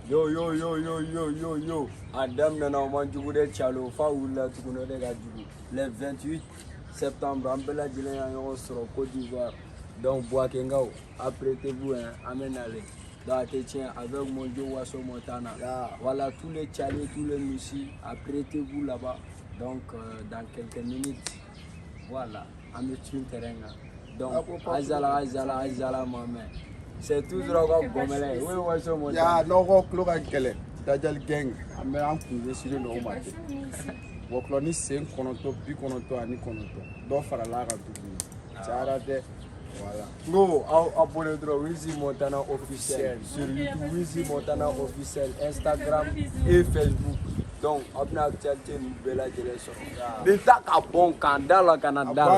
Yo, Adam nana o man jugu de Tchalo, fa wula tuguno de ka jugu. Le 28 septembre, an bɛɛ lajɛlen y'an ɲɔgɔn sɔrɔ Côte d'Ivoire. Donc Boakengao, apprêtez-vous, hein, amène-les. Donc Atetien, avec mon Dieu Wasso Montana. Voilà, tous les Tchaliens, tous les Mussi, apprêtez-vous là-bas. Donc dans quelques minutes, voilà, on met sur le terrain. Donc, Azala, maman. C'est toujours encore Gomele. Oui, Wasso Montana. Ya, non, Clogan Kele, Dajal Gang, Améran Kouvé sur le nom. Wokloni sen konoto bi konoto ani konoto do fara la ka tugu cara de voilà no abonné trop Wizi Montana officiel sur YouTube Wizi Montana officiel Instagram et Facebook donc abna actualité nous bella direction de ta ka bon kanda la Canada